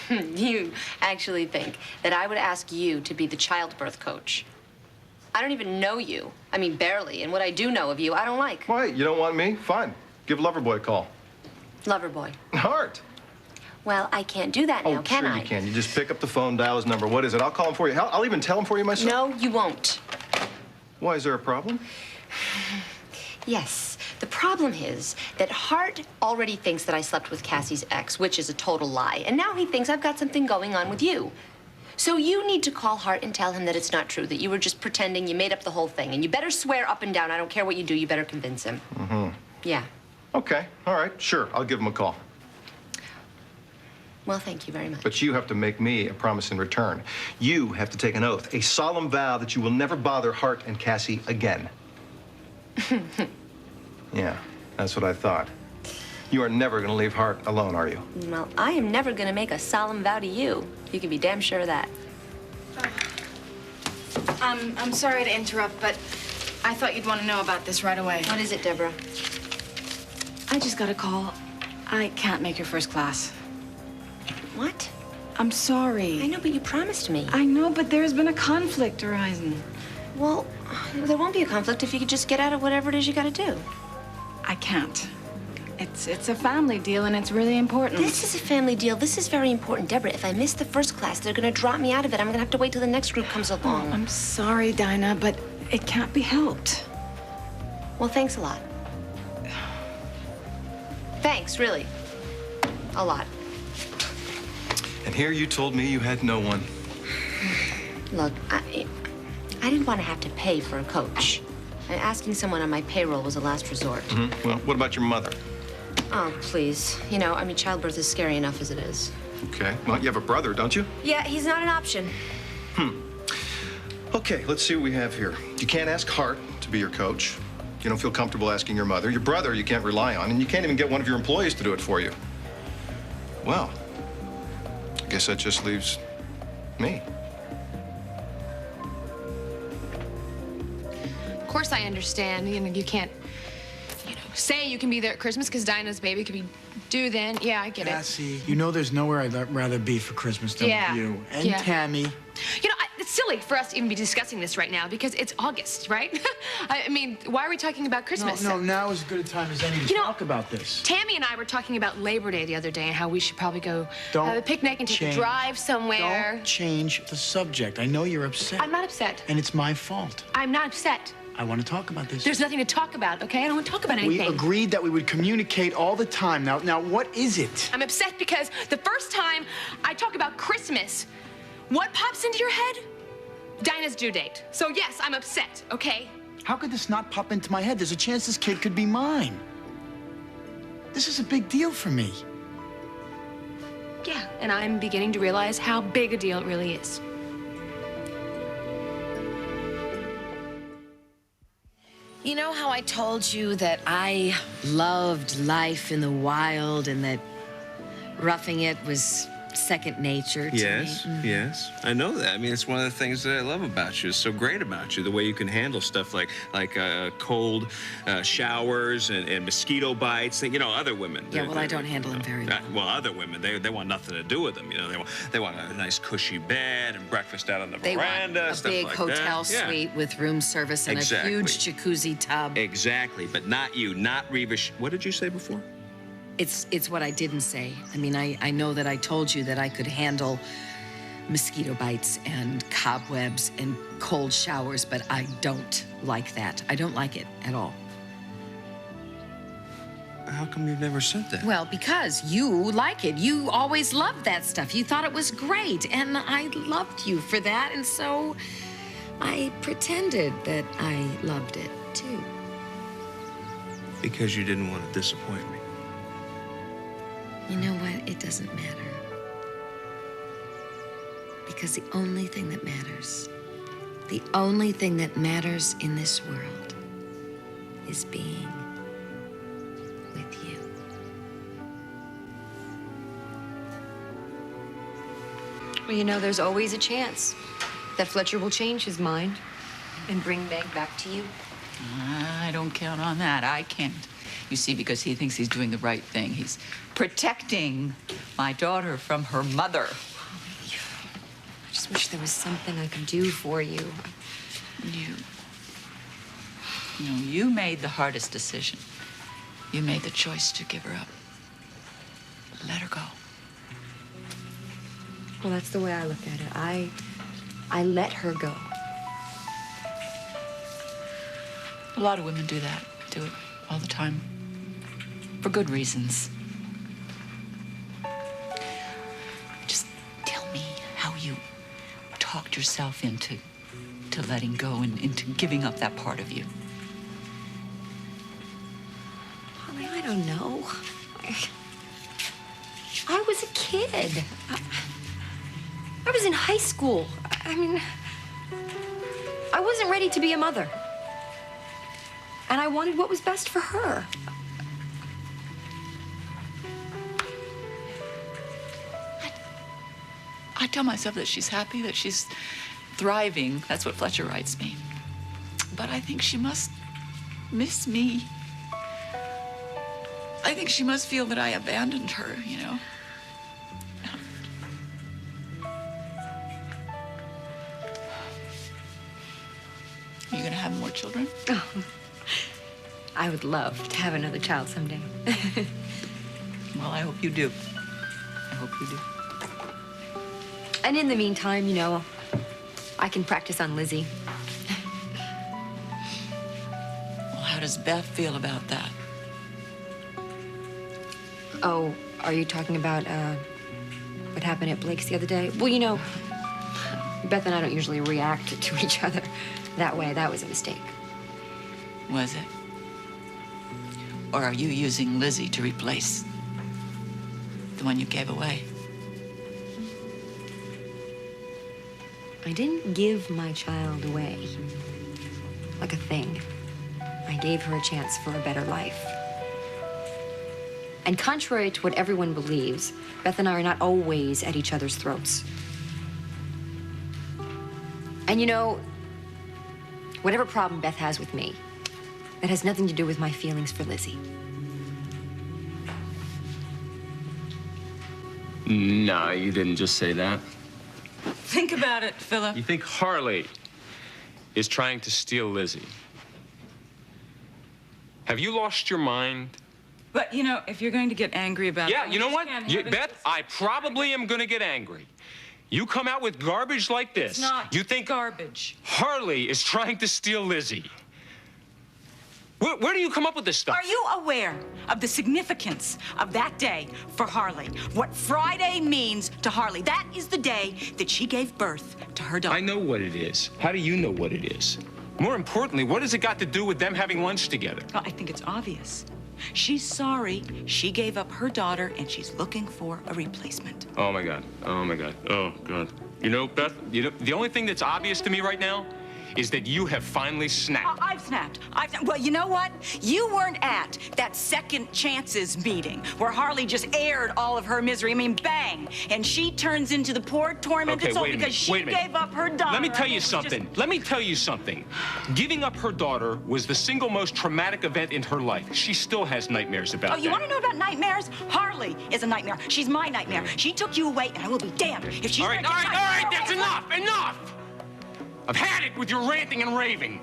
You actually think that I would ask you to be the childbirth coach? I don't even know you. I mean, barely. And what I do know of you, I don't like. Why? You don't want me? Fine. Give Loverboy a call. Loverboy. Hart. Well, I can't do that now, can sure I? you can. You just pick up the phone, dial his number. What is it? I'll call him for you. Hell, I'll even tell him for you myself. No, you won't. Why? Is there a problem? Yes. The problem is that Hart already thinks that I slept with Cassie's ex, which is a total lie. And now he thinks I've got something going on with you. So you need to call Hart and tell him that it's not true, that you were just pretending, you made up the whole thing. And you better swear up and down. I don't care what you do. You better convince him. Mm-hmm. Yeah. Okay. All right. Sure. I'll give him a call. Well, thank you very much. But you have to make me a promise in return. You have to take an oath, a solemn vow that you will never bother Hart and Cassie again. Yeah, that's what I thought. You are never going to leave Hart alone, are you? Well, I am never going to make a solemn vow to you. You can be damn sure of that. I'm sorry to interrupt, but I thought you'd want to know about this right away. What is it, Deborah? I just got a call. I can't make your first class. What? I'm sorry. I know, but you promised me. I know, but there's been a conflict arising. Well, there won't be a conflict if you could just get out of whatever it is you got to do. I can't. It's a family deal, and it's really important. This is a family deal. This is very important, Deborah. If I miss the first class, they're going to drop me out of it. I'm going to have to wait till the next group comes along. Oh, I'm sorry, Dinah, but it can't be helped. Well, thanks a lot. Thanks, really. A lot. And here you told me you had no one. Look, I didn't want to have to pay for a coach. Asking someone on my payroll was a last resort. Mm-hmm. Well, what about your mother? Oh, please. You know, I mean, childbirth is scary enough as it is. Okay. Well, you have a brother, don't you? Yeah, he's not an option. Okay, let's see what we have here. You can't ask Hart to be your coach. You don't feel comfortable asking your mother. Your brother you can't rely on, and you can't even get one of your employees to do it for you. Well, I guess that just leaves me. Of course I understand. You know, you can't, say you can be there at Christmas because Dinah's baby could be due then. Yeah, I get it. Cassie, you know there's nowhere I'd rather be for Christmas than with you. And Tammy. You know, it's silly for us to even be discussing this right now because it's August, right? I mean, why are we talking about Christmas? No, now is as good a time as any to talk about this. Tammy and I were talking about Labor Day the other day and how we should probably go have a picnic and take a drive somewhere. Don't change the subject. I know you're upset. I'm not upset. And it's my fault. I'm not upset. I want to talk about this. There's nothing to talk about, okay? I don't want to talk about anything. We agreed that we would communicate all the time. Now, what is it? I'm upset because the first time I talk about Christmas, what pops into your head? Dinah's due date. So yes, I'm upset, okay? How could this not pop into my head? There's a chance this kid could be mine. This is a big deal for me. Yeah, and I'm beginning to realize how big a deal it really is. You know how I told you that I loved life in the wild and that roughing it was second nature to me? Yes, I know that. I mean, it's one of the things that I love about you. It's so great about you, the way you can handle stuff like cold showers and mosquito bites. You know, other women. Yeah, well, I don't handle them very well. Well, other women, they want nothing to do with them. You know, they want a nice cushy bed and breakfast out on the veranda. They want a stuff big like hotel that. suite with room service and a huge jacuzzi tub. Exactly, but not you, not Reva. What did you say before? It's what I didn't say. I mean, I know that I told you that I could handle mosquito bites and cobwebs and cold showers, but I don't like that. I don't like it at all. How come you've never said that? Well, because you like it. You always loved that stuff. You thought it was great, and I loved you for that, and so I pretended that I loved it, too. Because you didn't want to disappoint me. You know what? It doesn't matter. Because the only thing that matters in this world is being with you. Well, you know, there's always a chance that Fletcher will change his mind and bring Meg back to you. I don't count on that. I can't You see, because he thinks he's doing the right thing. He's protecting my daughter from her mother. I just wish there was something I could do for you. You made the hardest decision. You made the choice to give her up. Let her go. Well, that's the way I look at it. I let her go. A lot of women do that. Do it all the time. For good reasons. Just tell me how you talked yourself into letting go and into giving up that part of you. Holly, I don't know. I was a kid. I was in high school. I mean, I wasn't ready to be a mother. And I wanted what was best for her. I tell myself that she's happy, that she's thriving. That's what Fletcher writes me. But I think she must miss me. I think she must feel that I abandoned her, you know? Are you gonna have more children? Oh, I would love to have another child someday. Well, I hope you do. I hope you do. And in the meantime, you know, I can practice on Lizzie. Well, how does Beth feel about that? Oh, are you talking about what happened at Blake's the other day? Well, you know, Beth and I don't usually react to each other that way. That was a mistake. Was it? Or are you using Lizzie to replace the one you gave away? I didn't give my child away like a thing. I gave her a chance for a better life. And contrary to what everyone believes, Beth and I are not always at each other's throats. And you know, whatever problem Beth has with me, that has nothing to do with my feelings for Lizzie. No, you didn't just say that. Think about it, Philip. You think Harley is trying to steal Lizzie? Have you lost your mind? But, you know, if you're going to get angry about Yeah, it, you know what? Beth, I probably am going to get angry. You come out with garbage like this. It's not you think garbage. Harley is trying to steal Lizzie. Where do you come up with this stuff? Are you aware of the significance of that day for Harley? What Friday means to Harley? That is the day that she gave birth to her daughter. I know what it is. How do you know what it is? More importantly, what has it got to do with them having lunch together? Well, I think it's obvious. She's sorry she gave up her daughter and she's looking for a replacement. Oh, my God. Oh, my God. Oh, God. You know, Beth, the only thing that's obvious to me right now is that you have finally snapped. I've snapped. Well, you know what? You weren't at that Second Chances meeting where Harley just aired all of her misery. I mean, bang. And she turns into the poor tormented soul because she gave up her daughter. Let me tell you something. Let me tell you something. Giving up her daughter was the single most traumatic event in her life. She still has nightmares about that. Oh, you want to know about nightmares? Harley is a nightmare. She's my nightmare. She took you away, and I will be damned if she's... All right, that's enough! Enough! I've had it with your ranting and raving.